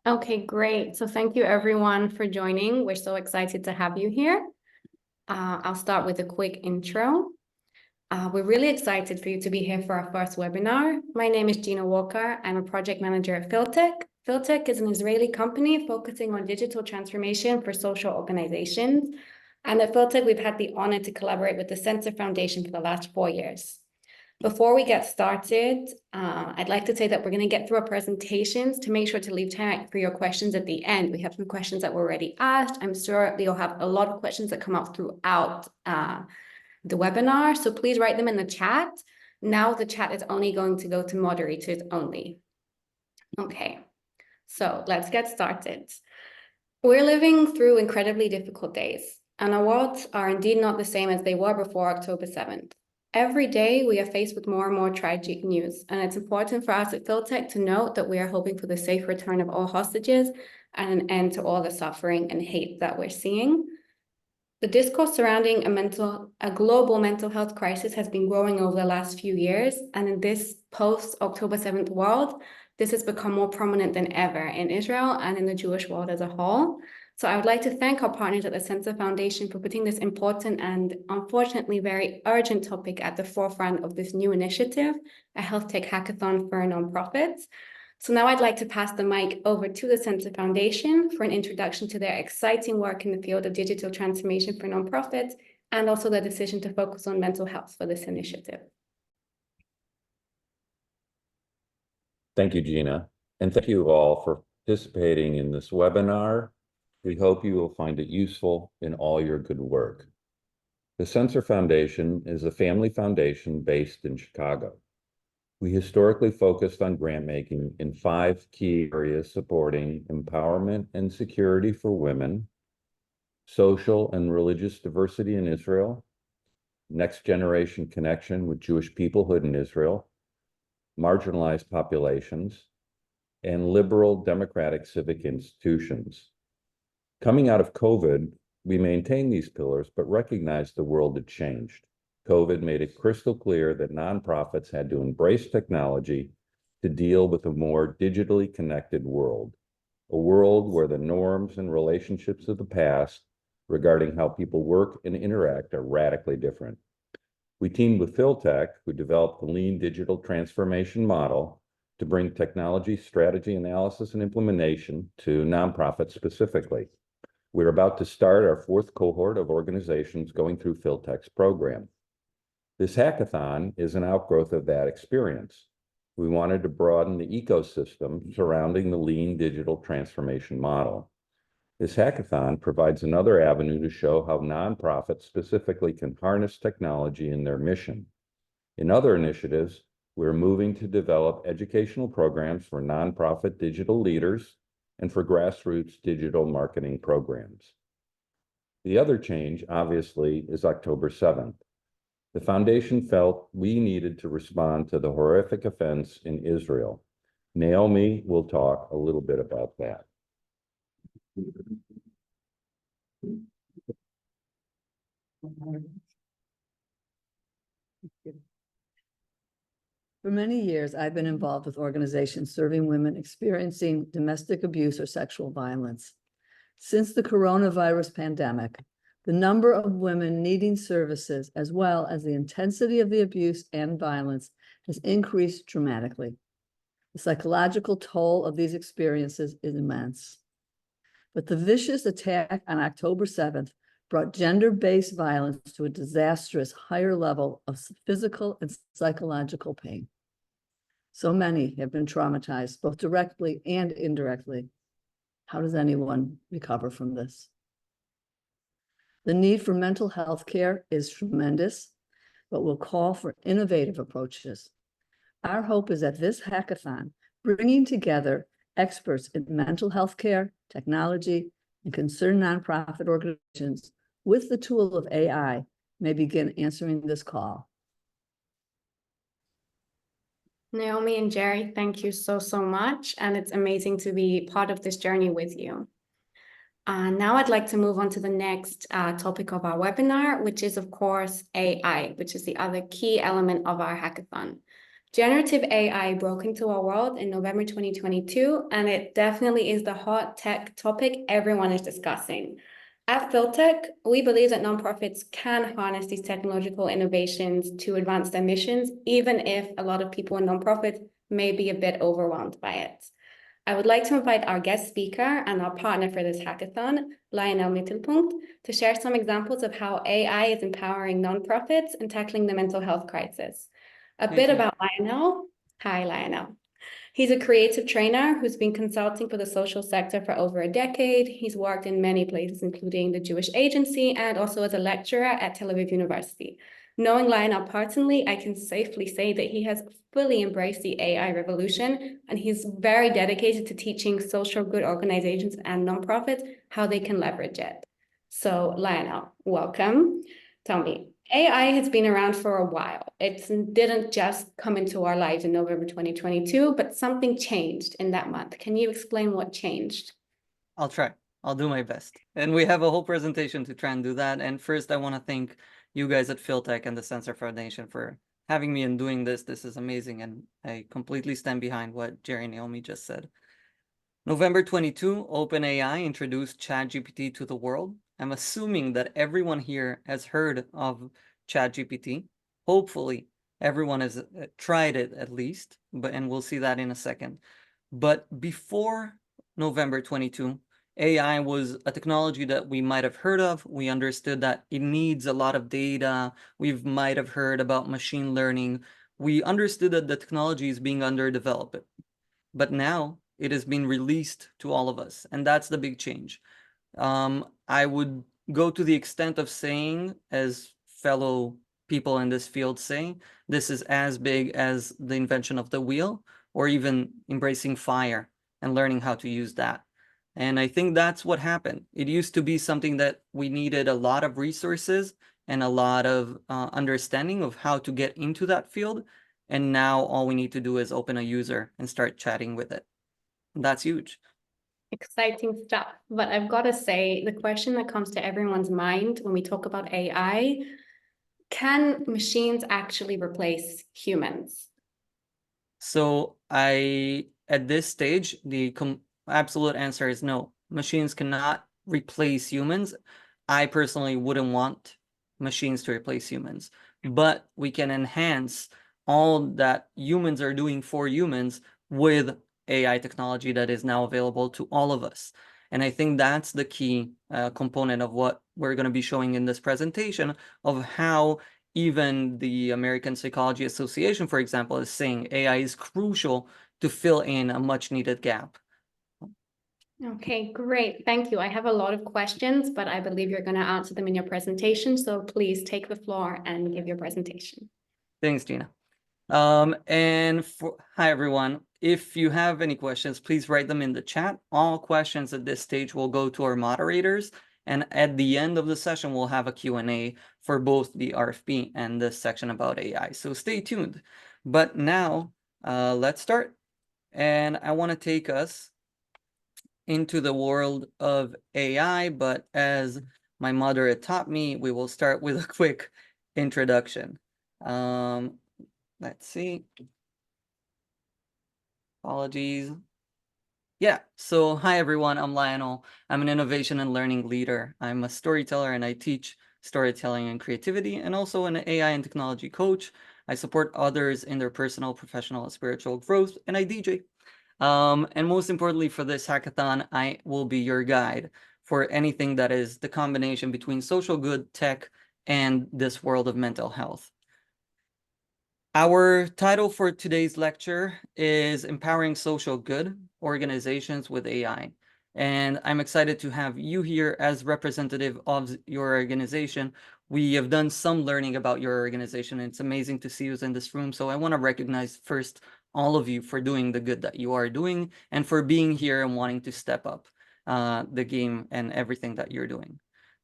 Okay, great. So thank you everyone for joining. We're so excited to have you here. I'll start with a quick intro. We're really excited for you to be here for our first webinar. My name is Gina Walker. I'm a project manager at HealthTech. HealthTech is an Israeli company focusing on digital transformation for social organizations. And at HealthTech, we've had the honor to collaborate with the Sensor Foundation for the last 4 years. Before we get started, I'd like to say that we're going to get through our presentations to make sure to leave time for your questions at the end. We have some questions that were already asked. I'm sure you'll have a lot of questions that come up throughout the webinar, so please write them in the chat. Now the chat is only going to go to moderators only. Okay, so let's get started. We're living through incredibly difficult days, and our worlds are indeed not the same as they were before October 7th. Every day, we are faced with more and more tragic news, and it's important for us at HealthTech to note that we are hoping for the safe return of all hostages and an end to all the suffering and hate that we're seeing. The discourse surrounding a global mental health crisis has been growing over the last few years, and in this post-October 7th world, this has become more prominent than ever in Israel and in the Jewish world as a whole. So I would like to thank our partners at the Sensor Foundation for putting this important and unfortunately very urgent topic at the forefront of this new initiative, a HealthTech Hackathon for nonprofits. So now I'd like to pass the mic over to the Sensor Foundation for an introduction to their exciting work in the field of digital transformation for nonprofits and also the decision to focus on mental health for this initiative. Thank you, Gina, and thank you all for participating in this webinar. We hope you will find it useful in all your good work. The Sensor Foundation is a family foundation based in Chicago. We historically focused on grant making in 5 key areas supporting empowerment and security for women, social and religious diversity in Israel, next generation connection with Jewish peoplehood in Israel, marginalized populations, and liberal democratic civic institutions. Coming out of COVID, we maintained these pillars, but recognized the world had changed. COVID made it crystal clear that nonprofits had to embrace technology to deal with a more digitally connected world, a world where the norms and relationships of the past regarding how people work and interact are radically different. We teamed with HealthTech, who developed the Lean Digital Transformation Model to bring technology, strategy, analysis, and implementation to nonprofits specifically. We're about to start our 4th cohort of organizations going through HealthTech's program. This hackathon is an outgrowth of that experience. We wanted to broaden the ecosystem surrounding the Lean Digital Transformation Model. This hackathon provides another avenue to show how nonprofits specifically can harness technology in their mission. In other initiatives, we're moving to develop educational programs for nonprofit digital leaders and for grassroots digital marketing programs. The other change, obviously, is October 7th. The foundation felt we needed to respond to the horrific events in Israel. Naomi will talk a little bit about that. For many years, I've been involved with organizations serving women experiencing domestic abuse or sexual violence. Since the coronavirus pandemic, the number of women needing services, as well as the intensity of the abuse and violence, has increased dramatically. The psychological toll of these experiences is immense. But the vicious attack on October 7th brought gender-based violence to a disastrous higher level of physical and psychological pain. So many have been traumatized, both directly and indirectly. How does anyone recover from this? The need for mental health care is tremendous, but will call for innovative approaches. Our hope is that this hackathon, bringing together experts in mental health care, technology, and concerned nonprofit organizations with the tool of AI, may begin answering this call. Naomi and Jerry, thank you so much. And it's amazing to be part of this journey with you. Now I'd like to move on to the next topic of our webinar, which is, of course, AI, which is the other key element of our hackathon. Generative AI broke into our world in November 2022, and it definitely is the hot tech topic everyone is discussing. At HealthTech, we believe that nonprofits can harness these technological innovations to advance their missions, even if a lot of people in nonprofits may be a bit overwhelmed by it. I would like to invite our guest speaker and our partner for this hackathon, Lionel Mittelpunkt, to share some examples of how AI is empowering nonprofits and tackling the mental health crisis. A bit about Lionel. Hi, Lionel. He's a creative trainer who's been consulting for the social sector for over a decade. He's worked in many places, including the Jewish Agency and also as a lecturer at Tel Aviv University. Knowing Lionel personally, I can safely say that he has fully embraced the AI revolution, and he's very dedicated to teaching social good organizations and nonprofits how they can leverage it. So, Lionel, welcome. Tell me, AI has been around for a while. It didn't just come into our lives in November 2022, but something changed in that month. Can you explain what changed? I'll try. I'll do my best. And we have a whole presentation to try and do that. And first, I want to thank you guys at HealthTech and the Sensor Foundation for having me and doing this. This is amazing. And I completely stand behind what Jerry and Naomi just said. November 22, OpenAI introduced ChatGPT to the world. I'm assuming that everyone here has heard of ChatGPT. Hopefully, everyone has tried it at least, and we'll see that in a second. But before November 22, AI was a technology that we might have heard of. We understood that it needs a lot of data. We might have heard about machine learning. We understood that the technology is being underdeveloped. But now it has been released to all of us, and that's the big change. I would go to the extent of saying, as fellow people in this field say, this is as big as the invention of the wheel, or even embracing fire and learning how to use that. And I think that's what happened. It used to be something that we needed a lot of resources and a lot of understanding of how to get into that field. And now all we need to do is open a user and start chatting with it. That's huge. Exciting stuff. But I've got to say, the question that comes to everyone's mind when we talk about AI, can machines actually replace humans? So at this stage, the absolute answer is no. Machines cannot replace humans. I personally wouldn't want machines to replace humans, but we can enhance all that humans are doing for humans with AI technology that is now available to all of us. And I think that's the key component of what we're going to be showing in this presentation, of how even the American Psychology Association, for example, is saying AI is crucial to fill in a much needed gap. Okay, great. Thank you. I have a lot of questions, but I believe you're going to answer them in your presentation. So please take the floor and give your presentation. Thanks, Gina. Hi, everyone. If you have any questions, please write them in the chat. All questions at this stage will go to our moderators. And at the end of the session, we'll have a Q&A for both the RFP and this section about AI. So stay tuned. But now, let's start. And I want to take us into the world of AI, but as my mother had taught me, we will start with a quick introduction. Let's see. Apologies. Yeah, so hi everyone, I'm Lionel. I'm an innovation and learning leader. I'm a storyteller and I teach storytelling and creativity, and also an AI and technology coach. I support others in their personal, professional, and spiritual growth, and I DJ. And most importantly for this hackathon, I will be your guide for anything that is the combination between social good, tech, and this world of mental health. Our title for today's lecture is Empowering Social Good Organizations with AI. And I'm excited to have you here as representative of your organization. We have done some learning about your organization, and it's amazing to see you in this room. So I want to recognize first all of you for doing the good that you are doing and for being here and wanting to step up the game and everything that you're doing.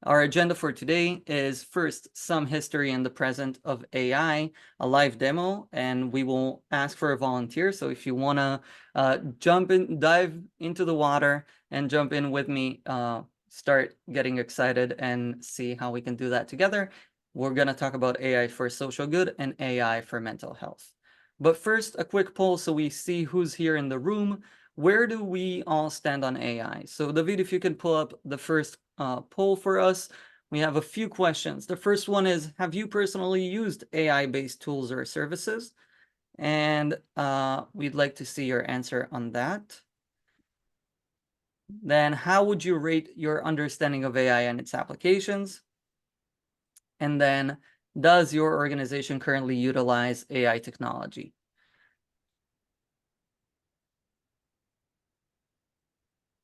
Our agenda for today is first some history and the present of AI, a live demo, and we will ask for a volunteer. So if you want to dive into the water and jump in with me, start getting excited and see how we can do that together. We're going to talk about AI for social good and AI for mental health. But first, a quick poll so we see who's here in the room. Where do we all stand on AI? So David, if you could pull up the first poll for us. We have a few questions. The first one is, have you personally used AI-based tools or services? And we'd like to see your answer on that. Then how would you rate your understanding of AI and its applications? And then, does your organization currently utilize AI technology?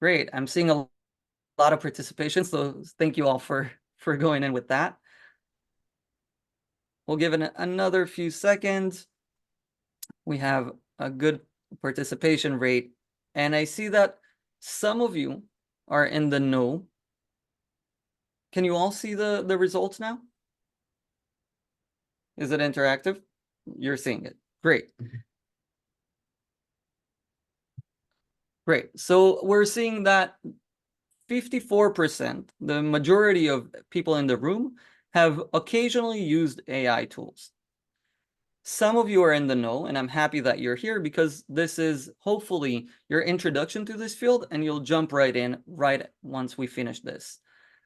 Great, I'm seeing a lot of participation, so thank you all for going in with that. We'll give it another few seconds. We have a good participation rate, and I see that some of you are in the no. Can you all see the results now? Is it interactive? You're seeing it. Great. Great. So we're seeing that 54%, the majority of people in the room, have occasionally used AI tools. Some of you are in the know, and I'm happy that you're here because this is hopefully your introduction to this field, and you'll jump right in right once we finish this.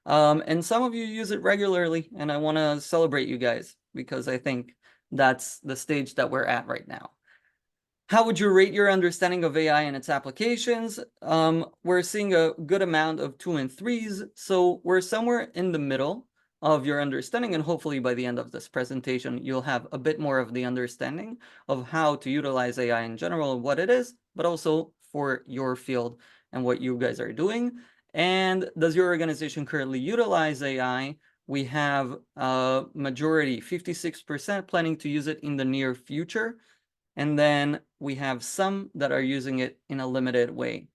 And some of you use it regularly, and I want to celebrate you guys because I think that's the stage that we're at right now. How would you rate your understanding of AI and its applications? We're seeing a good amount of 2 and 3s, so we're somewhere in the middle of your understanding, and hopefully by the end of this presentation, you'll have a bit more of the understanding of how to utilize AI in general and what it is, but also for your field and what you guys are doing. And does your organization currently utilize AI? We have a majority, 56%, planning to use it in the near future. And then we have some that are using it in a limited way.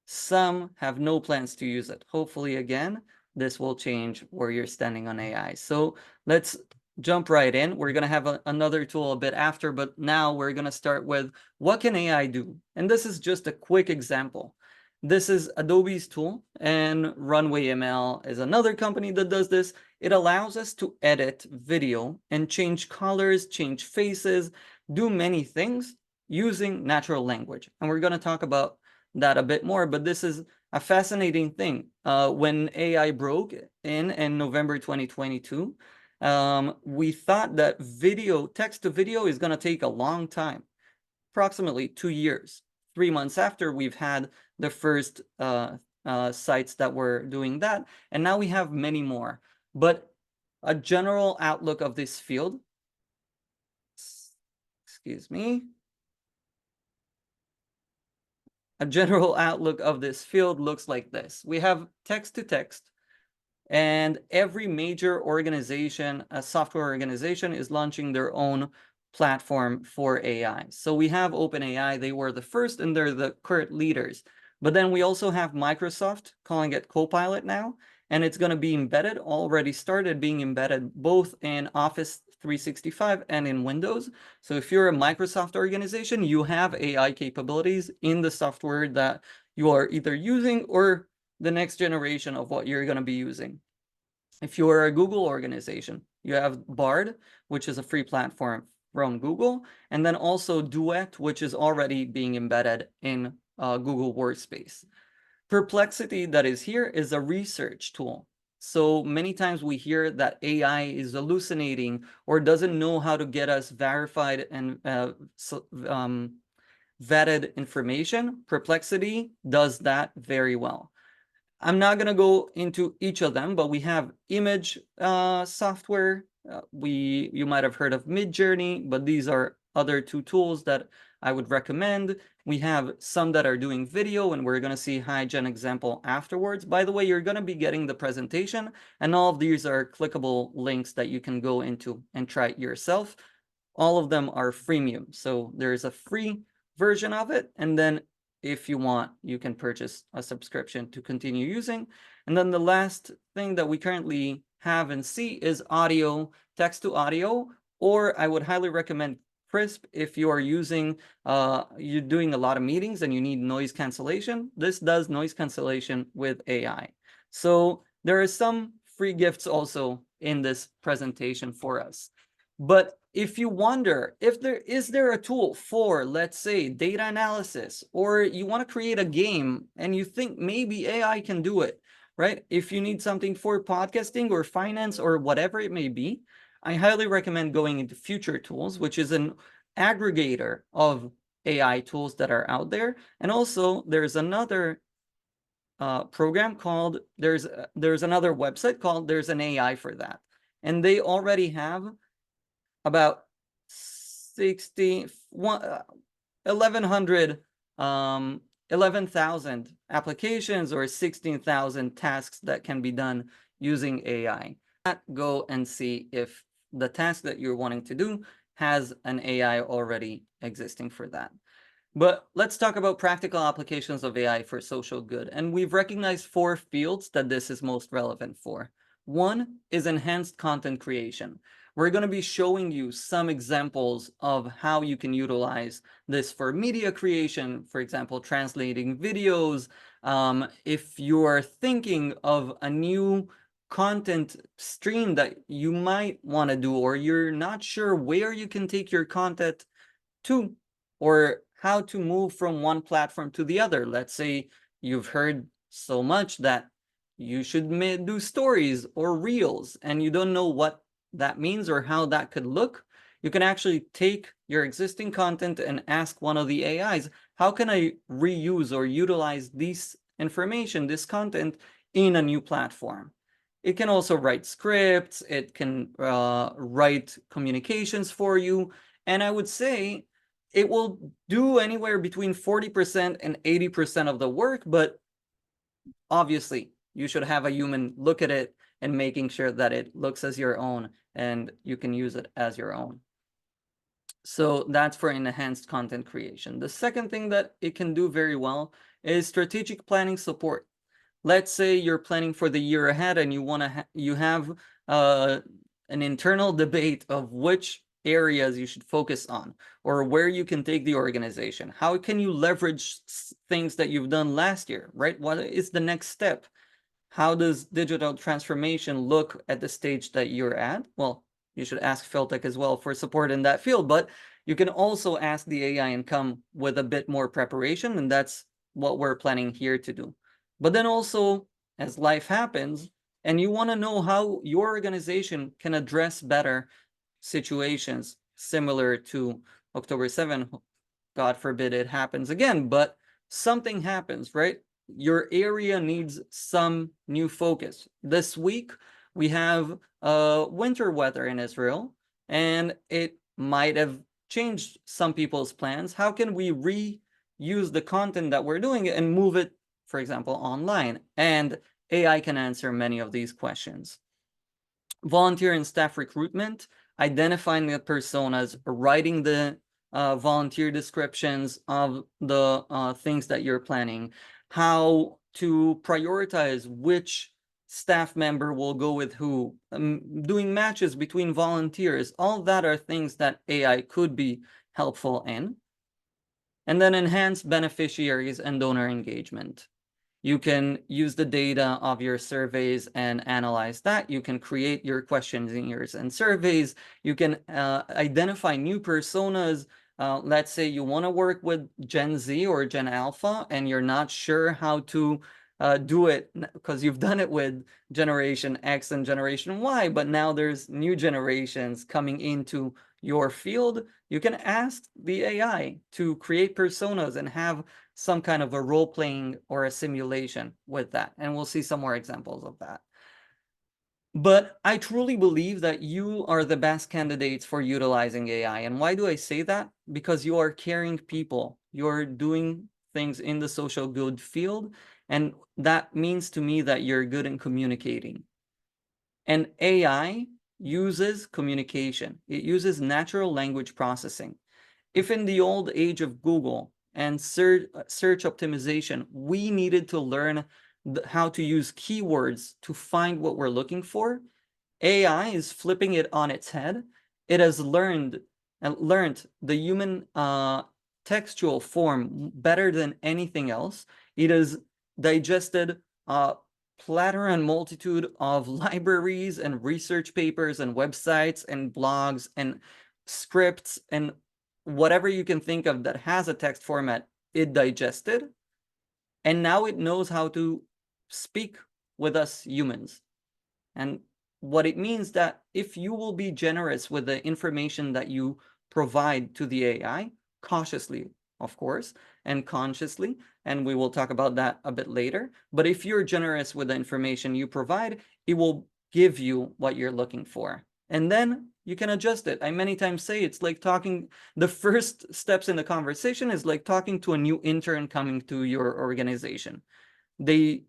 Some have no plans to use it. Hopefully, again, this will change where you're standing on AI. So let's jump right in. We're going to have another tool a bit after, but now we're going to start with what can AI do? And this is just a quick example. This is Adobe's tool, and Runway ML is another company that does this. It allows us to edit video and change colors, change faces, do many things using natural language. And we're going to talk about that a bit more, but this is a fascinating thing. When AI broke in November 2022, we thought that text to video is going to take a long time, approximately 2 years. 3 months after, we've had the first sites that were doing that, and now we have many more. But a general outlook of this field, excuse me. A general outlook of this field looks like this. We have text to text, and every major organization, a software organization, is launching their own platform for AI. So we have OpenAI, they were the first and they're the current leaders. But then we also have Microsoft calling it Copilot now, and it's going to be embedded, already started being embedded both in Office 365 and in Windows. So if you're a Microsoft organization, you have AI capabilities in the software that you are either using or the next generation of what you're going to be using. If you are a Google organization, you have Bard, which is a free platform from Google, and then also Duet, which is already being embedded in Google Workspace. Perplexity, that is here, is a research tool. So many times we hear that AI is hallucinating or doesn't know how to get us verified and vetted information. Perplexity does that very well. I'm not going to go into each of them, but we have image software. You might have heard of Midjourney, but these are other 2 tools that I would recommend. We have some that are doing video, and we're going to see HiGen example afterwards. By the way, you're going to be getting the presentation, and all of these are clickable links that you can go into and try it yourself. All of them are freemium, so there's a free version of it, and then if you want, you can purchase a subscription to continue using. And then the last thing that we currently have and see is audio, text to audio, or I would highly recommend Crisp if you are using, you're doing a lot of meetings and you need noise cancellation. This does noise cancellation with AI. So there are some free gifts also in this presentation for us. But if you wonder if there is a tool for, let's say, data analysis, or you want to create a game and you think maybe AI can do it, right? If you need something for podcasting or finance or whatever it may be, I highly recommend going into Future Tools, which is an aggregator of AI tools that are out there. And also there's another program called, there's another website called There's an AI for That. And they already have about 11,000 applications or 16,000 tasks that can be done using AI. Go and see if the task that you're wanting to do has an AI already existing for that. But let's talk about practical applications of AI for social good. And we've recognized 4 fields that this is most relevant for. One is enhanced content creation. We're going to be showing you some examples of how you can utilize this for media creation, for example, translating videos. If you are thinking of a new content stream that you might want to do, or you're not sure where you can take your content to, or how to move from one platform to the other. Let's say you've heard so much that you should do stories or reels and you don't know what that means or how that could look. You can actually take your existing content and ask one of the AIs, how can I reuse or utilize this information, this content, in a new platform? It can also write scripts, it can write communications for you, and I would say it will do anywhere between 40% and 80% of the work, but obviously you should have a human look at it and making sure that it looks as your own and you can use it as your own. So that's for enhanced content creation. The second thing that it can do very well is strategic planning support. Let's say you're planning for the year ahead and you want to you have an internal debate of which areas you should focus on or where you can take the organization. How can you leverage things that you've done last year, right? What is the next step? How does digital transformation look at the stage that you're at? Well, you should ask HealthTech as well for support in that field, but you can also ask the AI and come with a bit more preparation, and that's what we're planning here to do. But then also, as life happens, and you want to know how your organization can address better situations similar to October 7th, God forbid it happens again, but something happens, right? Your area needs some new focus. This week, we have winter weather in Israel, and it might have changed some people's plans. How can we reuse the content that we're doing and move it, for example, online? And AI can answer many of these questions. Volunteer and staff recruitment, identifying the personas, writing the volunteer descriptions of the things that you're planning, how to prioritize which staff member will go with who, doing matches between volunteers. All that are things that AI could be helpful in. And then enhance beneficiaries and donor engagement. You can use the data of your surveys and analyze that. You can create your questionnaires and surveys. You can identify new personas. Let's say you want to work with Gen Z or Gen Alpha and you're not sure how to do it because you've done it with Generation X and Generation Y, but now there's new generations coming into your field. You can ask the AI to create personas and have some kind of a role-playing or a simulation with that. And we'll see some more examples of that. But I truly believe that you are the best candidates for utilizing AI. And why do I say that? Because you are caring people. You're doing things in the social good field. And that means to me that you're good in communicating. And AI uses communication. It uses natural language processing. If in the old age of Google and search optimization, we needed to learn how to use keywords to find what we're looking for, AI is flipping it on its head. It has learned the human textual form better than anything else. It has digested plethora and multitude of libraries and research papers and websites and blogs and scripts and whatever you can think of that has a text format, it digested. And now it knows how to speak with us humans. And what it means that if you will be generous with the information that you provide to the AI, cautiously, of course, and consciously, and we will talk about that a bit later. But if you're generous with the information you provide, it will give you what you're looking for. And then you can adjust it. I many times say it's like talking, the first steps in the conversation is like talking to a new intern coming to your organization. They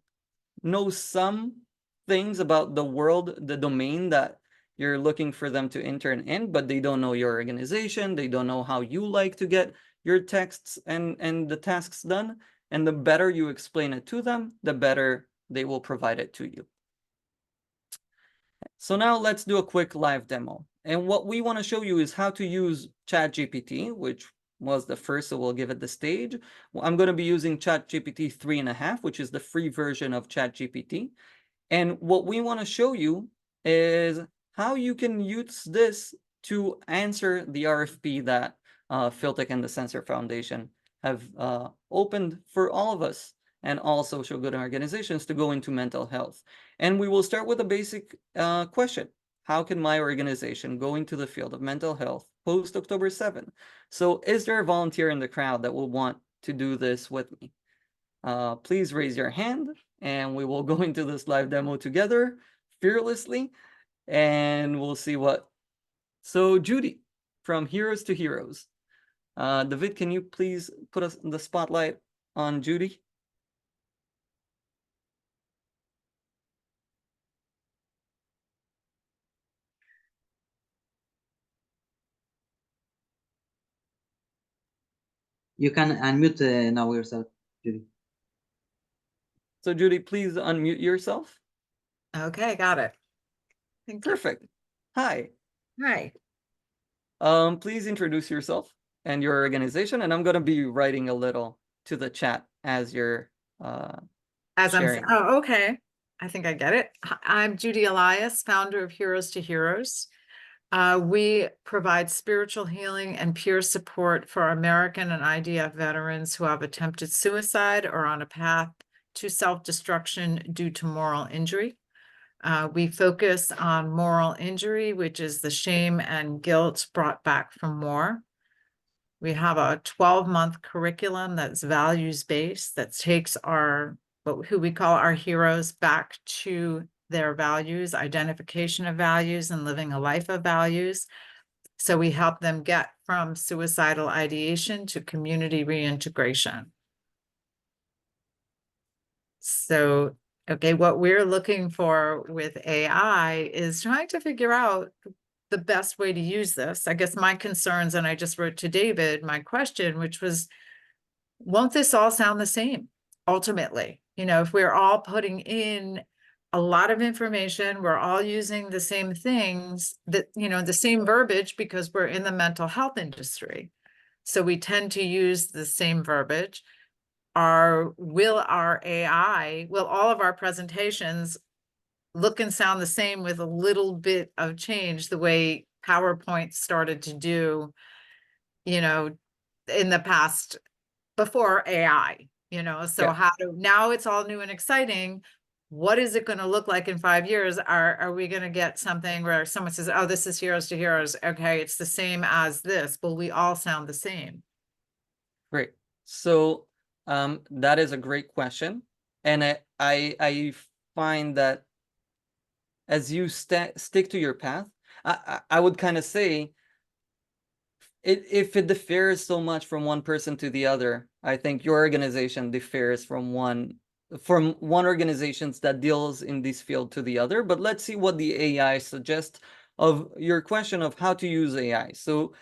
know some things about the world, the domain that you're looking for them to intern in, but they don't know your organization. They don't know how you like to get your texts and the tasks done. And the better you explain it to them, the better they will provide it to you. So now let's do a quick live demo. And what we want to show you is how to use ChatGPT, which was the first, so we'll give it the stage. Well, I'm going to be using ChatGPT 3.5, which is the free version of ChatGPT. And what we want to show you is how you can use this to answer the RFP that HealthTech and the Sensor Foundation have opened for all of us and all social good organizations to go into mental health. And we will start with a basic question. How can my organization go into the field of mental health post October 7? So is there a volunteer in the crowd that will want to do this with me? Please raise your hand and we will go into this live demo together fearlessly and we'll see what. So Judy from Heroes to Heroes. David, can you please put us the spotlight on Judy? You can unmute now yourself, Judy. So Judy, please unmute yourself. Okay, got it. Thank you. Perfect. Hi. Hi. Please introduce yourself and your organization, and I'm going to be writing a little to the chat as you're sharing. Oh, okay. I think I get it. I'm Judy Elias, founder of Heroes to Heroes. We provide spiritual healing and peer support for American and IDF veterans who have attempted suicide or on a path to self-destruction due to moral injury. We focus on moral injury, which is the shame and guilt brought back from war. We have a 12-month curriculum that's values-based that takes who we call our heroes back to their values, identification of values, and living a life of values. So we help them get from suicidal ideation to community reintegration. So, okay, what we're looking for with AI is trying to figure out the best way to use this. I guess my concerns, and I just wrote to David, my question, which was, won't this all sound the same ultimately? You know, if we're all putting in a lot of information, we're all using the same things, that, you know, the same verbiage, because we're in the mental health industry. So we tend to use the same verbiage. Will all of our presentations look and sound the same with a little bit of change, the way PowerPoint started to do, you know, in the past before AI, you know? So Yeah. now it's all new and exciting. What is it going to look like in 5 years? Are we going to get something where someone says, oh, this is Heroes to Heroes. Okay, it's the same as this. Will we all sound the same? Great. So that is a great question. And I find that as you stick to your path, I would kind of say, if it differs so much from one person to the other, I think your organization differs from one organization that deals in this field to the other. But let's see what the AI suggests of your question of how to use AI. So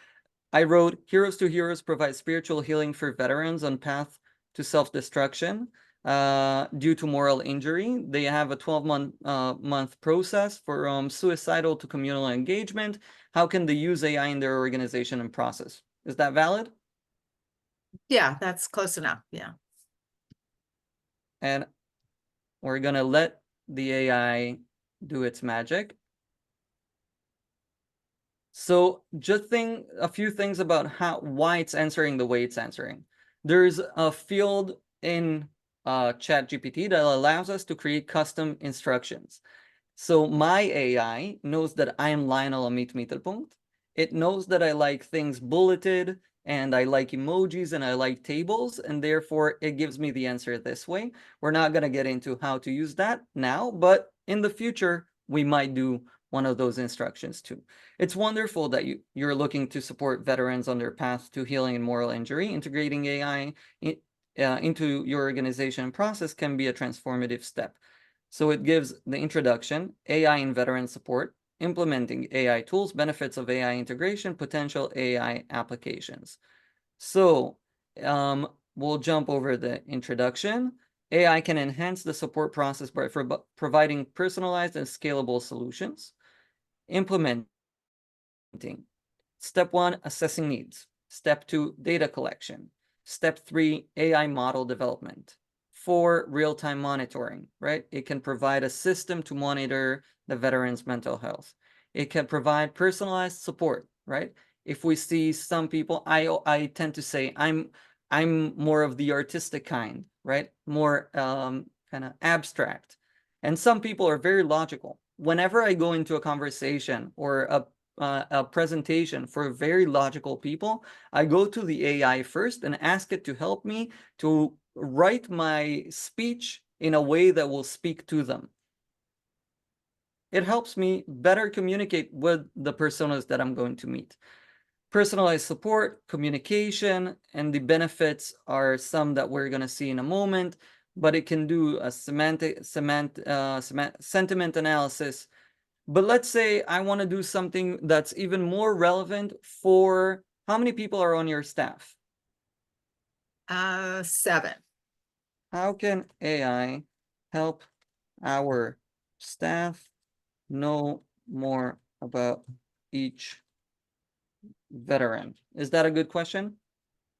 I wrote, Heroes to Heroes provide spiritual healing for veterans on path to self-destruction due to moral injury. They have a 12-month process from suicidal to communal engagement. How can they use AI in their organization and process? Is that valid? Yeah, that's close enough. Yeah. And we're going to let the AI do its magic. So just a few things about why it's answering the way it's answering. There's a field in ChatGPT that allows us to create custom instructions. So my AI knows that I am Lionel Amit Mittelpunkt. It knows that I like things bulleted, and I like emojis, and I like tables, and therefore it gives me the answer this way. We're not going to get into how to use that now, but in the future, we might do one of those instructions too. It's wonderful that you're looking to support veterans on their path to healing and moral injury. Integrating AI into your organization and process can be a transformative step. So it gives the introduction, AI in veteran support, implementing AI tools, benefits of AI integration, potential AI applications. So we'll jump over the introduction. AI can enhance the support process by providing personalized and scalable solutions. Implementing. Step 1, assessing needs. Step 2, data collection. Step 3, AI model development. 4, real-time monitoring, right? It can provide a system to monitor the veteran's mental health. It can provide personalized support, right? If we see some people, I tend to say I'm more of the artistic kind, right? More kind of abstract. And some people are very logical. Whenever I go into a conversation or a presentation for very logical people, I go to the AI first and ask it to help me to write my speech in a way that will speak to them. It helps me better communicate with the personas that I'm going to meet. Personalized support, communication, and the benefits are some that we're going to see in a moment, but it can do a sentiment analysis. But let's say I want to do something that's even more relevant for how many people are on your staff? 7. How can AI help our staff know more about each veteran? Is that a good question?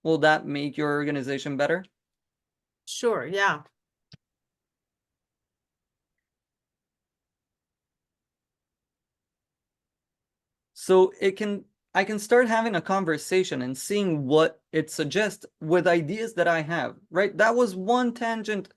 Will that make your organization better? Sure, yeah. So I can start having a conversation and seeing what it suggests with ideas that I have, right? That was one tangent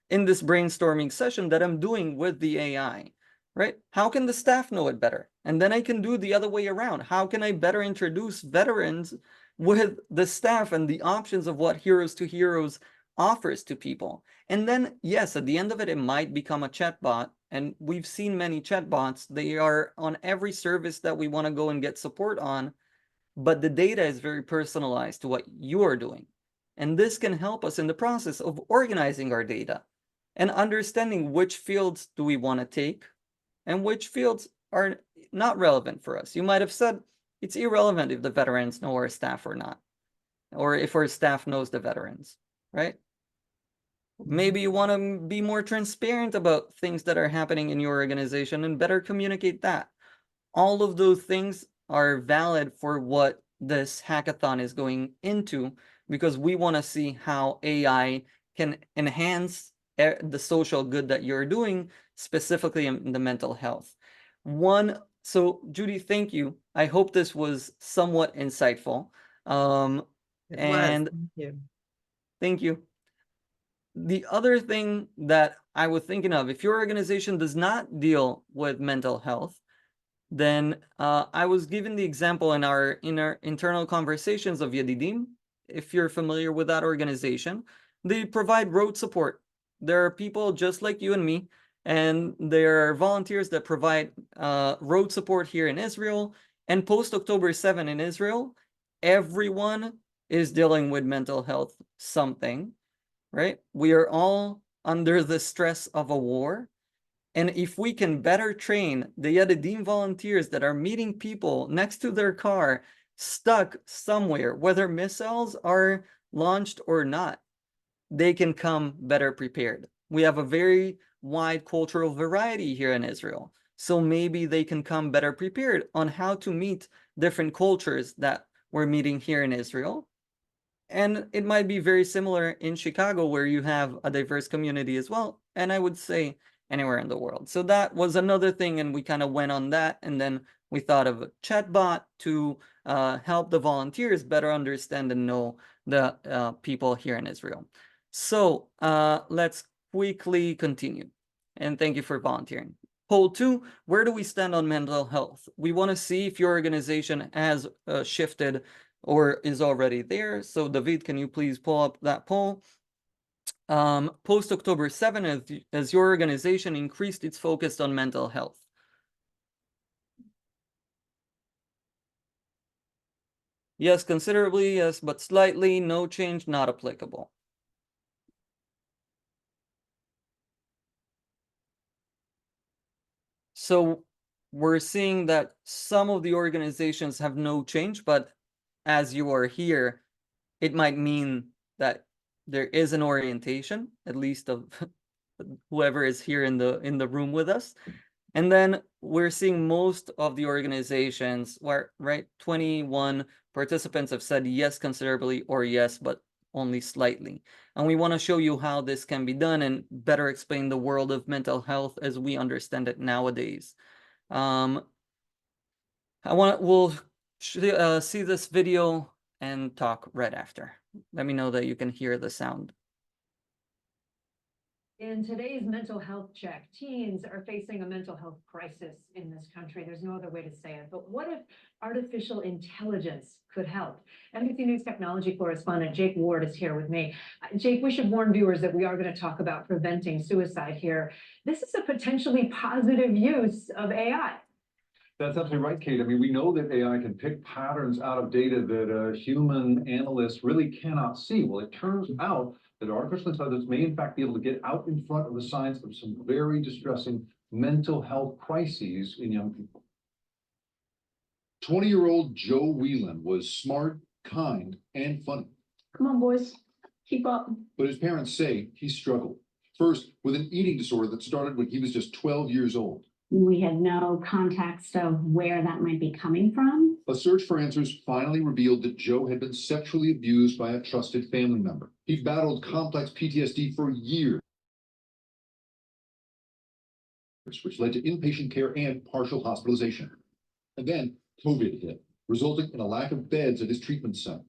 in this brainstorming session that I'm doing with the AI, right? How can the staff know it better? And then I can do the other way around. How can I better introduce veterans with the staff and the options of what Heroes to Heroes offers to people? And then, yes, at the end of it, it might become a chatbot. And we've seen many chatbots. They are on every service that we want to go and get support on, but the data is very personalized to what you are doing. And this can help us in the process of organizing our data and understanding which fields do we want to take and which fields are not relevant for us. You might have said it's irrelevant if the veterans know our staff or not, or if our staff knows the veterans, right? Maybe you want to be more transparent about things that are happening in your organization and better communicate that. All of those things are valid for what this hackathon is going into, because we want to see how AI can enhance the social good that you're doing, specifically in the mental health. So Judy, thank you. I hope this was somewhat insightful. It was. Thank you. Thank you. The other thing that I was thinking of, if your organization does not deal with mental health, then I was given the example in our internal conversations of Yedidim. If you're familiar with that organization, they provide road support. There are people just like you and me, and there are volunteers that provide road support here in Israel. And post-October 7 in Israel, everyone is dealing with mental health something. Right? We are all under the stress of a war. And if we can better train the Yedidim volunteers that are meeting people next to their car, stuck somewhere, whether missiles are launched or not, they can come better prepared. We have a very wide cultural variety here in Israel. So maybe they can come better prepared on how to meet different cultures that we're meeting here in Israel. And it might be very similar in Chicago, where you have a diverse community as well. And I would say anywhere in the world. So that was another thing. And we kind of went on that. And then we thought of a chatbot to help the volunteers better understand and know the people here in Israel. So let's quickly continue. And thank you for volunteering. Poll 2, where do we stand on mental health? We want to see if your organization has shifted or is already there. So David, can you please pull up that poll? Post October 7, as your organization increased its focus on mental health. Yes, considerably, yes, but slightly, no change, not applicable. So we're seeing that some of the organizations have no change, but as you are here, it might mean that there is an orientation, at least of whoever is here in the room with us. And then we're seeing most of the organizations where, right, 21 participants have said yes considerably or yes, but only slightly. And we want to show you how this can be done and better explain the world of mental health as we understand it nowadays. We'll see this video and talk right after. Let me know that you can hear the sound. In today's mental health check, teens are facing a mental health crisis in this country. There's no other way to say it. But what if artificial intelligence could help? NBC News technology correspondent Jake Ward is here with me. Jake, we should warn viewers that we are going to talk about preventing suicide here. This is a potentially positive use of AI. That's absolutely right, Kate. I mean, we know that AI can pick patterns out of data that human analysts really cannot see. Well, it turns out that artificial intelligence may in fact be able to get out in front of the signs of some very distressing mental health crises in young people. 20-year-old Joe Whelan was smart, kind, and funny. Come on, boys, keep up. But his parents say he struggled. First, with an eating disorder that started when he was just 12 years old. We had no context of where that might be coming from. A search for answers finally revealed that Joe had been sexually abused by a trusted family member. He battled complex PTSD for years, which led to inpatient care and partial hospitalization. And then COVID hit, resulting in a lack of beds at his treatment center.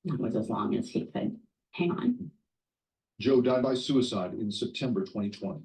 That was as long as he could hang on. Joe died by suicide in September 2020.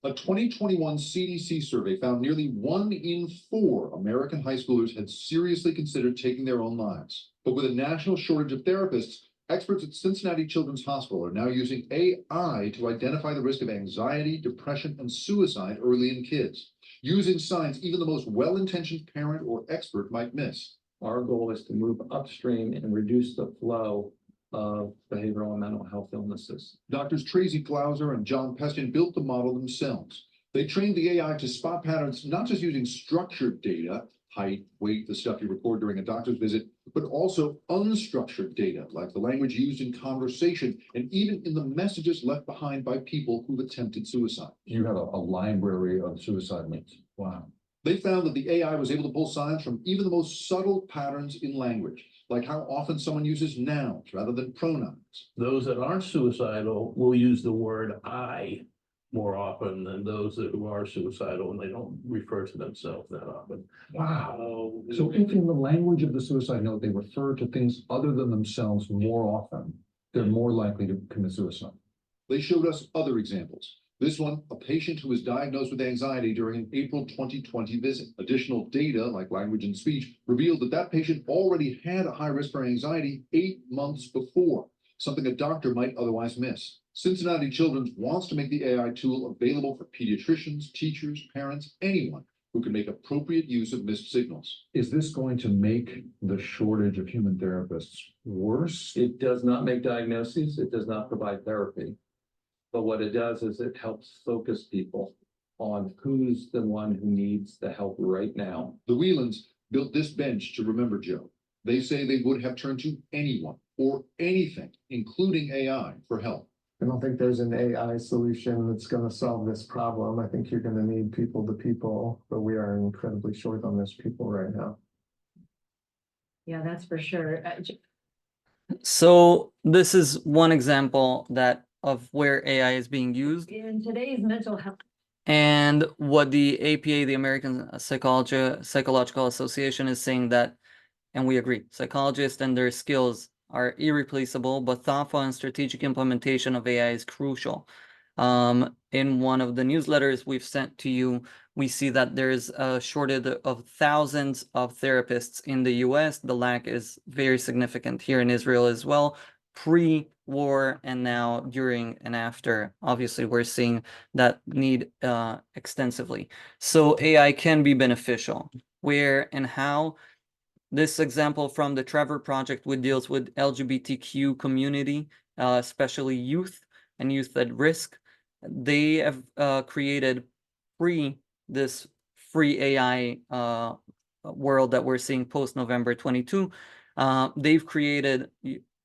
A 2021 CDC survey found nearly 1 in 4 American high schoolers had seriously considered taking their own lives. But with a national shortage of therapists, experts at Cincinnati Children's Hospital are now using AI to identify the risk of anxiety, depression, and suicide early in kids, using signs even the most well-intentioned parent or expert might miss. Our goal is to move upstream and reduce the flow of behavioral and mental health illnesses. Doctors Tracy Glauser and John Pestian built the model themselves. They trained the AI to spot patterns, not just using structured data, height, weight, the stuff you record during a doctor's visit, but also unstructured data, like the language used in conversation and even in the messages left behind by people who've attempted suicide. You have a library of suicide links. Wow. They found that the AI was able to pull signs from even the most subtle patterns in language, like how often someone uses nouns rather than pronouns. Those that aren't suicidal will use the word I more often than those who are suicidal, and they don't refer to themselves that often. Wow. So if in the language of the suicide note, they refer to things other than themselves more often, they're more likely to commit suicide. They showed us other examples. This one, a patient who was diagnosed with anxiety during an April 2020 visit. Additional data, like language and speech, revealed that that patient already had a high risk for anxiety 8 months before, something a doctor might otherwise miss. Cincinnati Children's wants to make the AI tool available for pediatricians, teachers, parents, anyone who can make appropriate use of missed signals. Is this going to make the shortage of human therapists worse? It does not make diagnoses. It does not provide therapy. But what it does is it helps focus people on who's the one who needs the help right now. The Whelans built this bench to remember Joe. They say they would have turned to anyone or anything, including AI, for help. I don't think there's an AI solution that's going to solve this problem. I think you're going to need people to people, but we are incredibly short on those people right now. Yeah, that's for sure. So this is one example of where AI is being used. In today's mental health. And what the APA, the American Psychological Association, is saying that, and we agree, psychologists and their skills are irreplaceable, but thoughtful and strategic implementation of AI is crucial. In one of the newsletters we've sent to you, we see that there's a shortage of thousands of therapists in the US. The lack is very significant here in Israel as well, pre-war and now during and after. Obviously, we're seeing that need extensively. So AI can be beneficial. Where and how? This example from the Trevor Project, which deals with LGBTQ community, especially youth and youth at risk. They have created this free AI world that we're seeing post November 22. They've created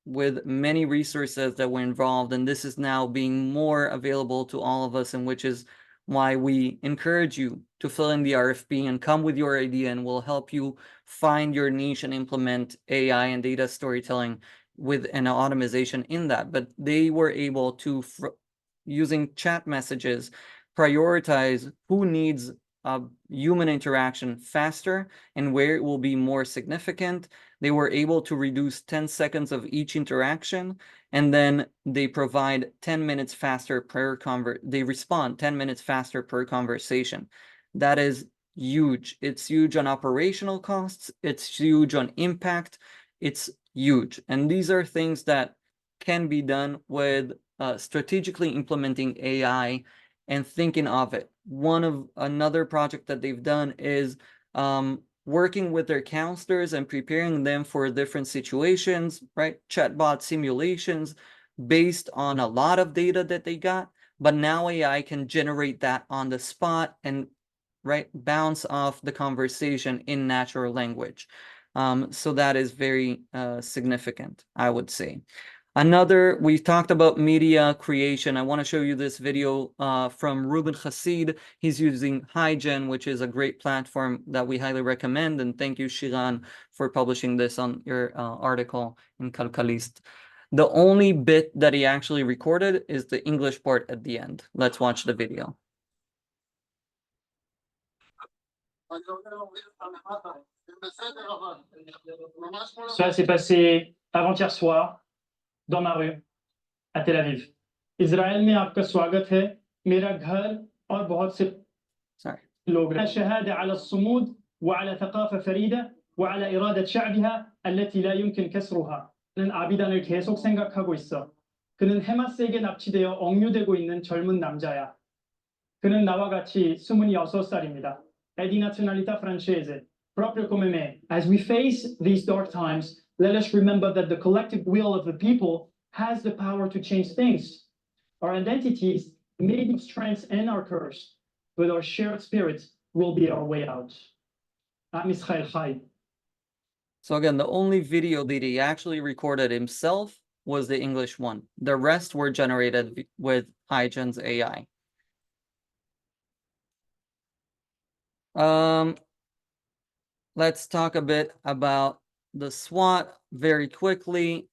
with many resources that were involved, and this is now being more available to all of us, and which is why we encourage you to fill in the RFP and come with your idea, and we'll help you find your niche and implement AI and data storytelling with an automation in that. But they were able to, using chat messages, prioritize who needs human interaction faster and where it will be more significant. They were able to reduce 10 seconds of each interaction, and then they provide 10 minutes faster per they respond 10 minutes faster per conversation. That is huge. It's huge on operational costs. It's huge on impact. It's huge. And these are things that can be done with strategically implementing AI and thinking of it. Another project that they've done is working with their counselors and preparing them for different situations, right? Chatbot simulations based on a lot of data that they got, but now AI can generate that on the spot and bounce off the conversation in natural language. So that is very significant, I would say. We talked about media creation. I want to show you this video from Ruben Chassid. He's using HiGen, which is a great platform that we highly recommend. And thank you, Shiran, for publishing this on your article in Kalkalist. The only bit that he actually recorded is the English part at the end. Let's watch the video. Ça s'est passé avant-hier soir dans ma rue à Tel Aviv. Israel में आपका स्वागत है मेरा घर और बहुत से लोग شهادة على الصمود وعلى ثقافة فريدة وعلى إرادة شعبها التي لا يمكن كسرها. 그는 아비단을 계속 생각하고 있어. 그는 헤마스에게 납치되어 억류되고 있는 젊은 남자야. 그는 나와 같이 26살입니다. È di nazionalità francese, proprio come me. As we face these dark times, let us remember that the collective will of the people has the power to change things. Our identities may be strengths and our curse, but our shared spirit will be our way out. Am Israel Chai. So again, the only video that he actually recorded himself was the English one. The rest were generated with HiGen's AI. Let's talk a bit about the SWOT very quickly.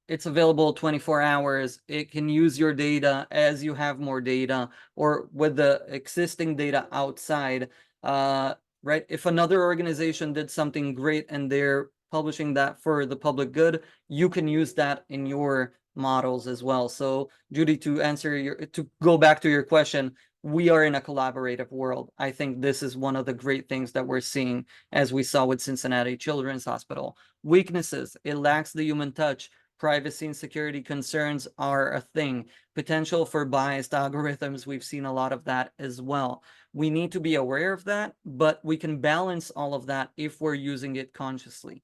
It's available 24 hours. It can use your data as you have more data or with the existing data outside. If another organization did something great and they're publishing that for the public good, you can use that in your models as well. So Judy, to go back to your question, we are in a collaborative world. I think this is one of the great things that we're seeing, as we saw with Cincinnati Children's Hospital. Weaknesses: it lacks the human touch. Privacy and security concerns are a thing. Potential for biased algorithms, we've seen a lot of that as well. We need to be aware of that, but we can balance all of that if we're using it consciously.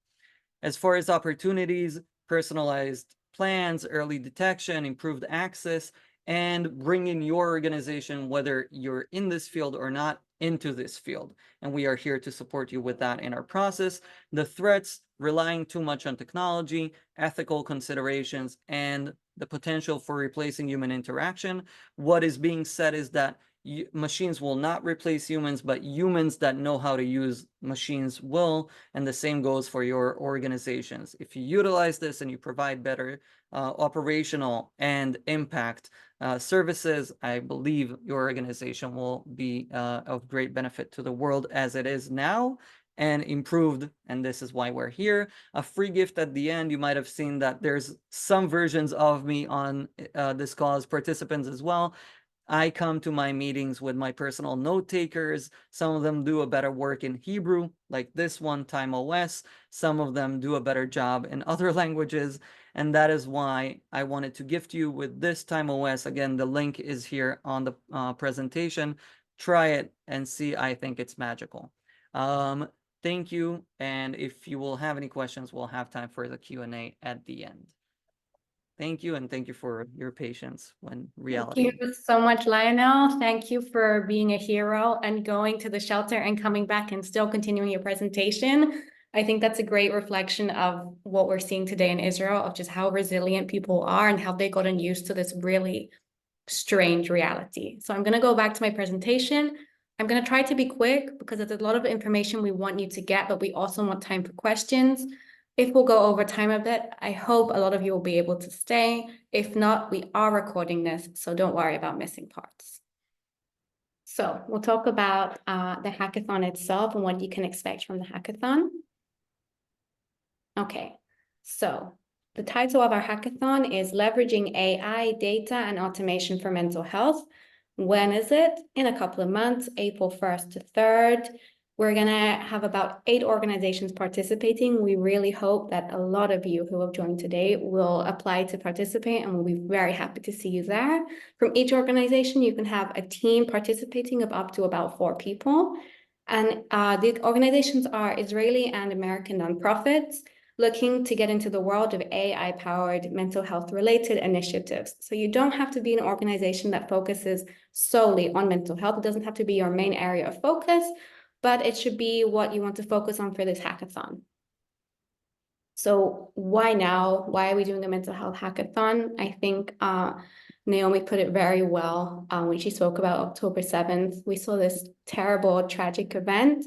As far as opportunities, personalized plans, early detection, improved access, and bringing your organization, whether you're in this field or not, into this field. And we are here to support you with that in our process. The threats: relying too much on technology, ethical considerations, and the potential for replacing human interaction. What is being said is that machines will not replace humans, but humans that know how to use machines will, and the same goes for your organizations. If you utilize this and you provide better operational and impact services, I believe your organization will be of great benefit to the world as it is now, and improved, and this is why we're here. A free gift at the end. You might have seen that there's some versions of me on this call as participants as well. I come to my meetings with my personal note takers. Some of them do a better work in Hebrew, like this one, Time OS. Some of them do a better job in other languages. And that is why I wanted to gift you with this Time OS. Again, the link is here on the presentation. Try it and see. I think it's magical. Thank you. And if you will have any questions, we'll have time for the Q&A at the end. Thank you, and thank you for your patience when reality. Thank you so much, Lionel. Thank you for being a hero and going to the shelter and coming back and still continuing your presentation. I think that's a great reflection of what we're seeing today in Israel, of just how resilient people are and how they've gotten used to this really strange reality. So I'm going to go back to my presentation. I'm going to try to be quick because there's a lot of information we want you to get, but we also want time for questions. If we'll go over time a bit, I hope a lot of you will be able to stay. If not, we are recording this, so don't worry about missing parts. So we'll talk about the hackathon itself and what you can expect from the hackathon. Okay, so the title of our hackathon is Leveraging AI, Data, and Automation for Mental Health. When is it? In a couple of months, April 1st to 3rd. We're going to have about 8 organizations participating. We really hope that a lot of you who have joined today will apply to participate, and we'll be very happy to see you there. From each organization, you can have a team participating of up to about 4 people. And the organizations are Israeli and American nonprofits looking to get into the world of AI-powered mental health-related initiatives. So you don't have to be an organization that focuses solely on mental health. It doesn't have to be your main area of focus, but it should be what you want to focus on for this hackathon. So why now? Why are we doing a mental health hackathon? I think Naomi put it very well when she spoke about October 7th. We saw this terrible, tragic event,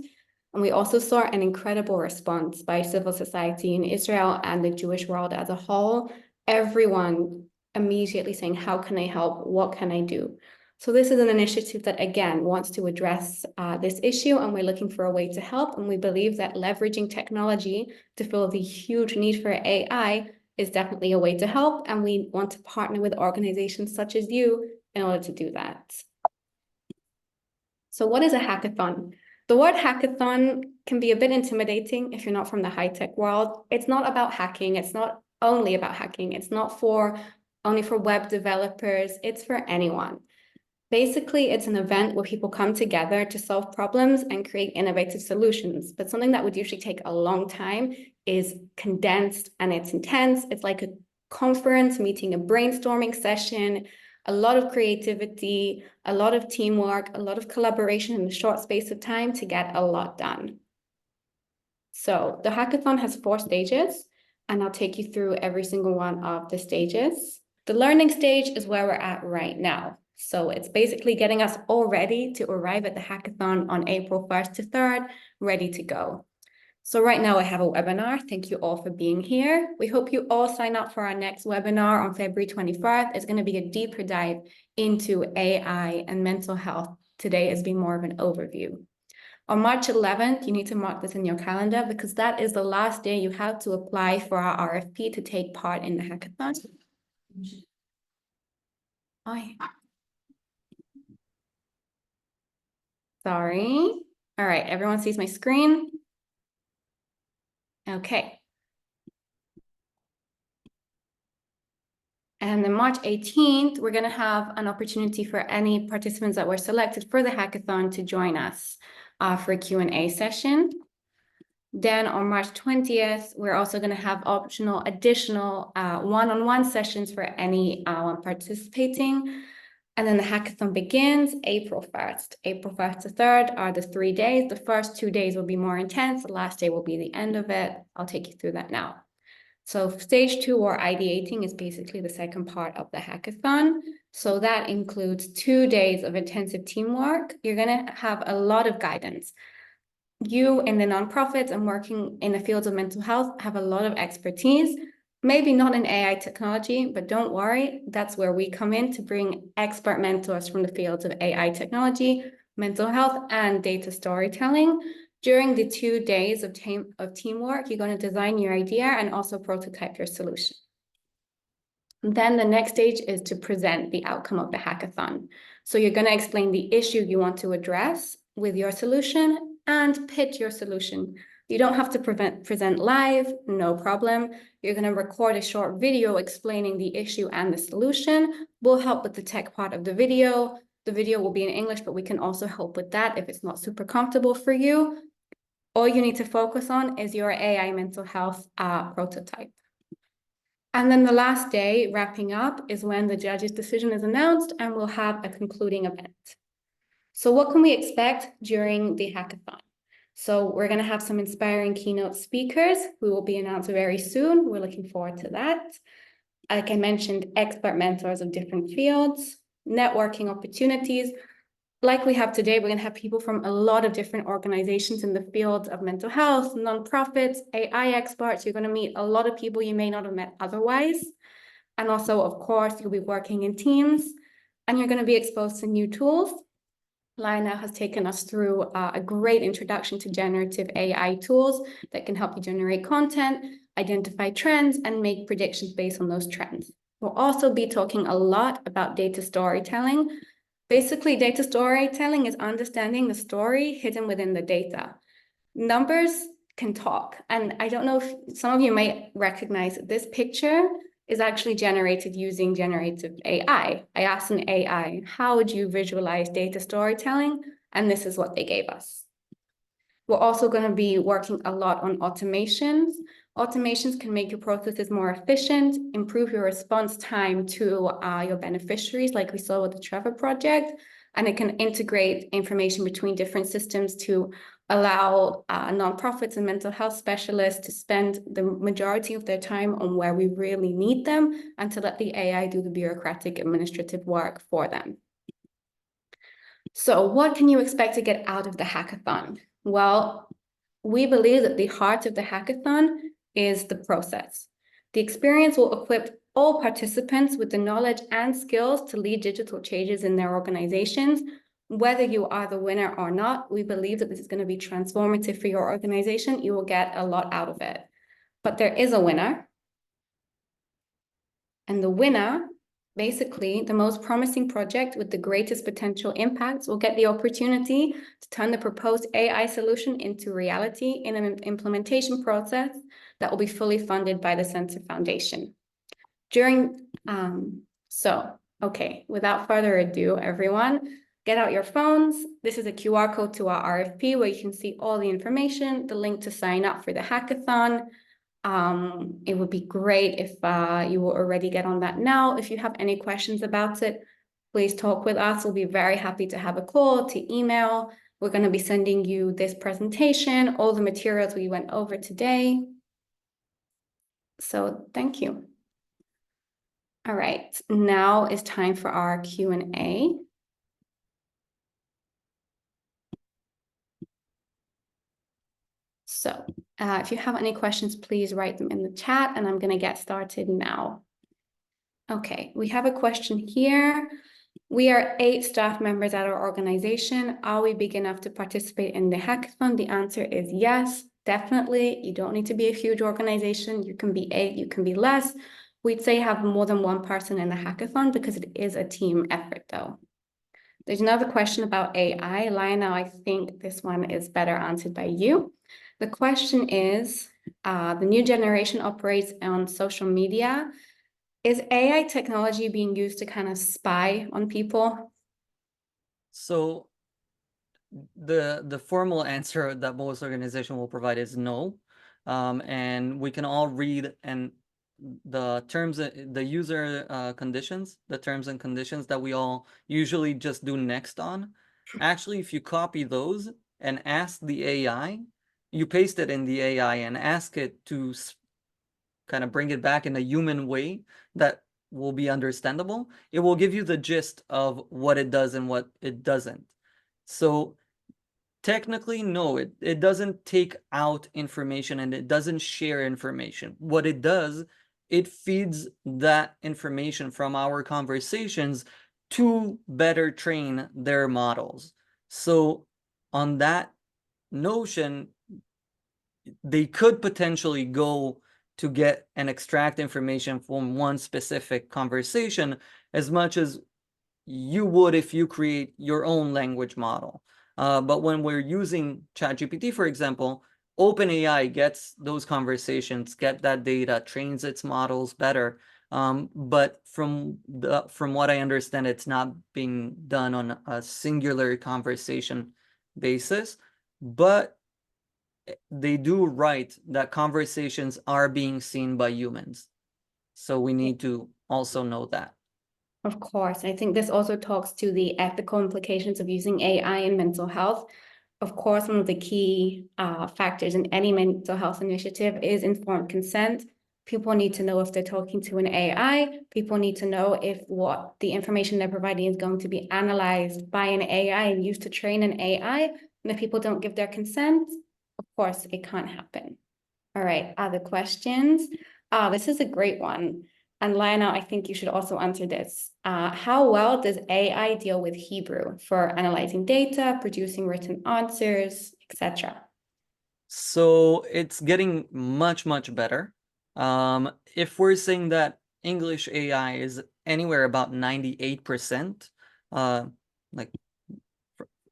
and we also saw an incredible response by civil society in Israel and the Jewish world as a whole. Everyone immediately saying, how can I help? What can I do? So this is an initiative that, again, wants to address this issue, and we're looking for a way to help. And we believe that leveraging technology to fill the huge need for AI is definitely a way to help. And we want to partner with organizations such as you in order to do that. So what is a hackathon? The word hackathon can be a bit intimidating if you're not from the high-tech world. It's not about hacking. It's not only about hacking. It's not only for web developers. It's for anyone. Basically, it's an event where people come together to solve problems and create innovative solutions. But something that would usually take a long time is condensed, and it's intense. It's like a conference meeting, a brainstorming session, a lot of creativity, a lot of teamwork, a lot of collaboration in a short space of time to get a lot done. So the hackathon has 4 stages, and I'll take you through every single one of the stages. The learning stage is where we're at right now. So it's basically getting us all ready to arrive at the hackathon on April 1st to 3rd, ready to go. So right now I have a webinar. Thank you all for being here. We hope you all sign up for our next webinar on February 24th. It's going to be a deeper dive into AI and mental health. Today has been more of an overview. On March 11th, you need to mark this in your calendar because that is the last day you have to apply for our RFP to take part in the hackathon. Sorry. All right, everyone sees my screen? Okay. And then March 18th, we're going to have an opportunity for any participants that were selected for the hackathon to join us for a Q&A session. Then on March 20th, we're also going to have optional additional one-on-one sessions for anyone participating. And then the hackathon begins April 1st. April 1st to 3rd are the 3 days. The first 2 days will be more intense. The last day will be the end of it. I'll take you through that now. So stage 2, or ideating, is basically the second part of the hackathon. So that includes 2 days of intensive teamwork. You're going to have a lot of guidance. You in the nonprofits and working in the fields of mental health have a lot of expertise, maybe not in AI technology, but don't worry, that's where we come in to bring expert mentors from the fields of AI technology, mental health, and data storytelling. During the 2 days of teamwork, you're going to design your idea and also prototype your solution. Then the next stage is to present the outcome of the hackathon. So you're going to explain the issue you want to address with your solution and pitch your solution. You don't have to present live, no problem. You're going to record a short video explaining the issue and the solution. We'll help with the tech part of the video. The video will be in English, but we can also help with that if it's not super comfortable for you. All you need to focus on is your AI mental health prototype. And then the last day, wrapping up, is when the judge's decision is announced and we'll have a concluding event. So what can we expect during the hackathon? So we're going to have some inspiring keynote speakers who will be announced very soon. We're looking forward to that. Like I mentioned, expert mentors of different fields, networking opportunities. Like we have today, we're going to have people from a lot of different organizations in the fields of mental health, nonprofits, AI experts. You're going to meet a lot of people you may not have met otherwise. And also, of course, you'll be working in teams and you're going to be exposed to new tools. Lionel has taken us through a great introduction to generative AI tools that can help you generate content, identify trends, and make predictions based on those trends. We'll also be talking a lot about data storytelling. Basically, data storytelling is understanding the story hidden within the data. Numbers can talk. And I don't know if some of you might recognize this picture is actually generated using generative AI. I asked an AI, how would you visualize data storytelling? And this is what they gave us. We're also going to be working a lot on automations. Automations can make your processes more efficient, improve your response time to your beneficiaries, like we saw with the Trevor project, and it can integrate information between different systems to allow nonprofits and mental health specialists to spend the majority of their time on where we really need them and to let the AI do the bureaucratic administrative work for them. So what can you expect to get out of the hackathon? Well, we believe that the heart of the hackathon is the process. The experience will equip all participants with the knowledge and skills to lead digital changes in their organizations. Whether you are the winner or not, we believe that this is going to be transformative for your organization. You will get a lot out of it. But there is a winner. And the winner, basically, the most promising project with the greatest potential impacts will get the opportunity to turn the proposed AI solution into reality in an implementation process that will be fully funded by the Sensor Foundation. Okay, without further ado, everyone, get out your phones. This is a QR code to our RFP where you can see all the information, the link to sign up for the hackathon. It would be great if you will already get on that now. If you have any questions about it, please talk with us. We'll be very happy to have a call, to email. We're going to be sending you this presentation, all the materials we went over today. So thank you. All right, now is time for our Q&A. So if you have any questions, please write them in the chat and I'm going to get started now. Okay, we have a question here. We are 8 staff members at our organization. Are we big enough to participate in the hackathon? The answer is yes, definitely. You don't need to be a huge organization. You can be 8, you can be less. We'd say have more than one person in the hackathon because it is a team effort though. There's another question about AI. Lionel, I think this one is better answered by you. The question is, the new generation operates on social media. Is AI technology being used to kind of spy on people? So the formal answer that most organizations will provide is no. And we can all read and the terms, the user conditions, the terms and conditions that we all usually just do next on. Actually, if you copy those and ask the AI, you paste it in the AI and ask it to kind of bring it back in a human way, that will be understandable. It will give you the gist of what it does and what it doesn't. So technically, no, it doesn't take out information and it doesn't share information. What it does, it feeds that information from our conversations to better train their models. So on that notion, they could potentially go to get and extract information from one specific conversation as much as you would if you create your own language model. But when we're using ChatGPT, for example, OpenAI gets those conversations, get that data, trains its models better. But from what I understand, it's not being done on a singular conversation basis. But they do write that conversations are being seen by humans. So we need to also know that. Of course, I think this also talks to the ethical implications of using AI in mental health. Of course, one of the key factors in any mental health initiative is informed consent. People need to know if they're talking to an AI. People need to know if what the information they're providing is going to be analyzed by an AI and used to train an AI. And if people don't give their consent, of course, it can't happen. All right, other questions? This is a great one. And Lionel, I think you should also answer this. How well does AI deal with Hebrew for analyzing data, producing written answers, etc.? So it's getting much, much better. If we're saying that English AI is anywhere about 98%, like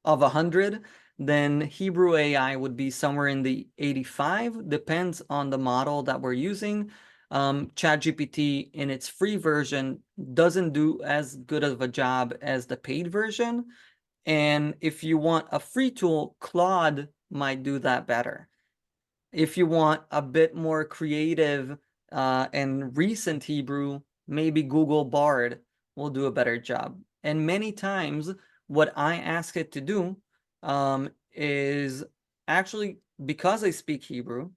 of 100, then Hebrew AI would be somewhere in the 85, depends on the model that we're using. ChatGPT in its free version doesn't do as good of a job as the paid version. And if you want a free tool, Claude might do that better. If you want a bit more creative and recent Hebrew, maybe Google Bard will do a better job. And many times what I ask it to do is actually, because I speak Hebrew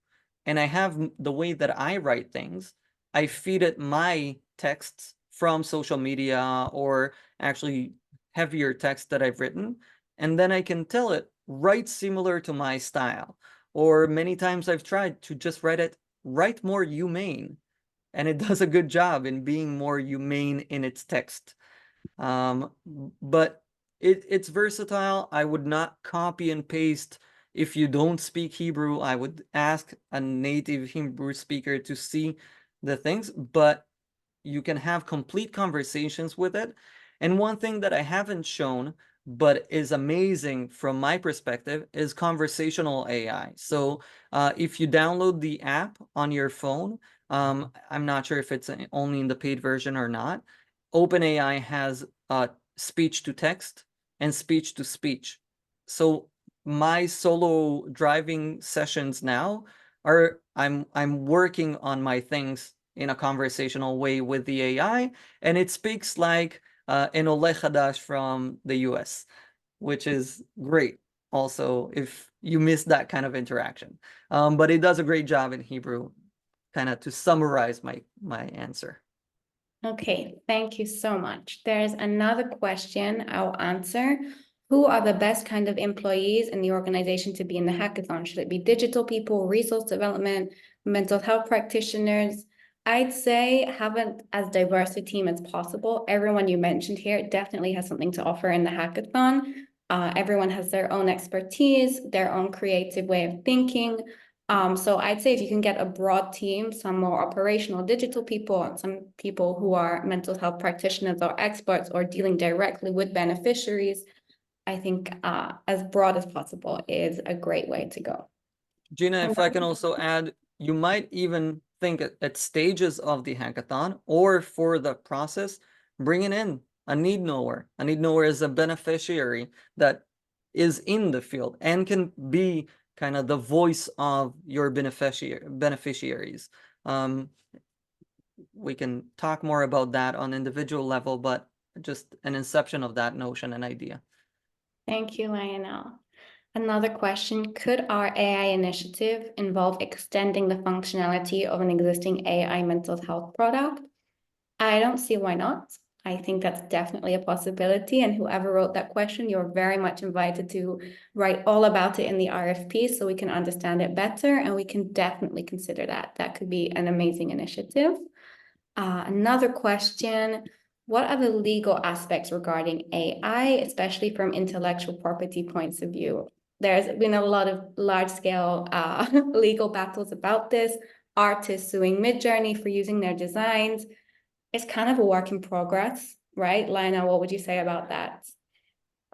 and I have the way that I write things, I feed it my texts from social media or actually heavier text that I've written. And then I can tell it, write similar to my style. Or many times I've tried to just write more humane. And it does a good job in being more humane in its text. But it's versatile. I would not copy and paste. If you don't speak Hebrew, I would ask a native Hebrew speaker to see the things, but you can have complete conversations with it. And one thing that I haven't shown, but is amazing from my perspective, is conversational AI. So if you download the app on your phone, I'm not sure if it's only in the paid version or not, OpenAI has speech to text and speech to speech. So my solo driving sessions now are I'm working on my things in a conversational way with the AI, and it speaks like an Ole Hadash from the US, which is great. Also, if you miss that kind of interaction, but it does a great job in Hebrew, kind of to summarize my answer. Okay, thank you so much. There's another question I'll answer. Who are the best kind of employees in the organization to be in the hackathon? Should it be digital people, resource development, mental health practitioners? I'd say have as diverse a team as possible. Everyone you mentioned here definitely has something to offer in the hackathon. Everyone has their own expertise, their own creative way of thinking. So I'd say if you can get a broad team, some more operational digital people, and some people who are mental health practitioners or experts or dealing directly with beneficiaries, I think as broad as possible is a great way to go. Gina, if I can also add, you might even think at stages of the hackathon or for the process, bringing in a need knower. A need knower is a beneficiary that is in the field and can be kind of the voice of your beneficiaries. We can talk more about that on individual level, but just an inception of that notion and idea. Thank you, Lionel. Another question, could our AI initiative involve extending the functionality of an existing AI mental health product? I don't see why not. I think that's definitely a possibility. And whoever wrote that question, you're very much invited to write all about it in the RFP so we can understand it better. And we can definitely consider that. That could be an amazing initiative. Another question, what are the legal aspects regarding AI, especially from intellectual property points of view? There's been a lot of large-scale legal battles about this, artists suing Midjourney for using their designs. It's kind of a work in progress, right? Lionel, what would you say about that?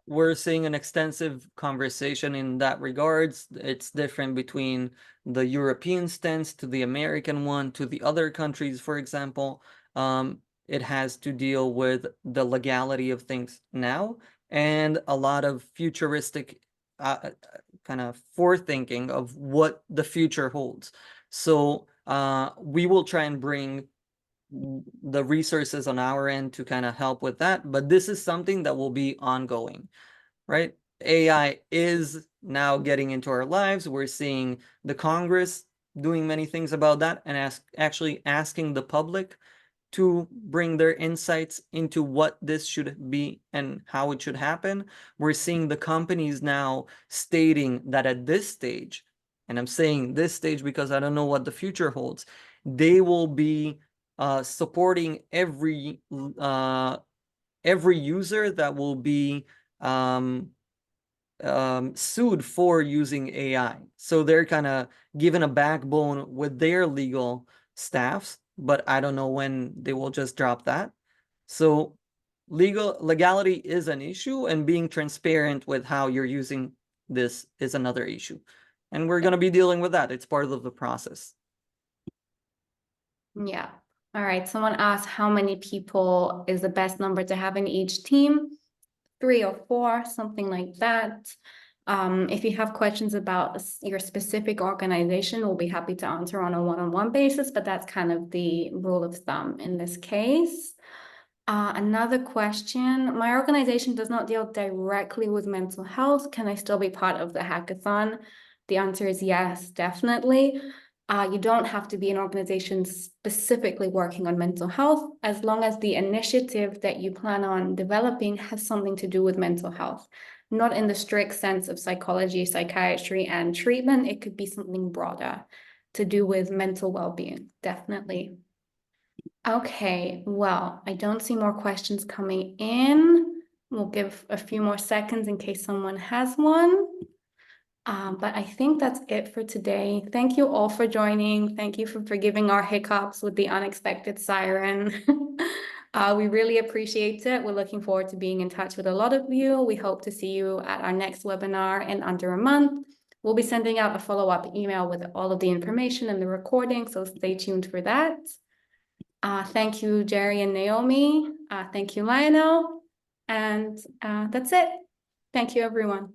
We're seeing an extensive conversation in that regards. It's different between the European stance to the American one to the other countries, for example. It has to deal with the legality of things now and a lot of futuristic kind of forethinking of what the future holds. So we will try and bring the resources on our end to kind of help with that, but this is something that will be ongoing, right? AI is now getting into our lives. We're seeing the Congress doing many things about that and actually asking the public to bring their insights into what this should be and how it should happen. We're seeing the companies now stating that at this stage, and I'm saying this stage because I don't know what the future holds, they will be supporting every user that will be sued for using AI. So they're kind of given a backbone with their legal staffs, but I don't know when they will just drop that. So legality is an issue, and being transparent with how you're using this is another issue. And we're going to be dealing with that. It's part of the process. Yeah. All right. Someone asked how many people is the best number to have in each team? 3 or 4, something like that. If you have questions about your specific organization, we'll be happy to answer on a one-on-one basis, but that's kind of the rule of thumb in this case. Another question, my organization does not deal directly with mental health. Can I still be part of the hackathon? The answer is yes, definitely. You don't have to be an organization specifically working on mental health, as long as the initiative that you plan on developing has something to do with mental health, not in the strict sense of psychology, psychiatry, and treatment. It could be something broader to do with mental well-being, definitely. Okay, well, I don't see more questions coming in. We'll give a few more seconds in case someone has one. But I think that's it for today. Thank you all for joining. Thank you for forgiving our hiccups with the unexpected siren. We really appreciate it. We're looking forward to being in touch with a lot of you. We hope to see you at our next webinar in under a month. We'll be sending out a follow-up email with all of the information and the recording, so stay tuned for that. Thank you, Jerry and Naomi. Thank you, Lionel. And that's it. Thank you, everyone.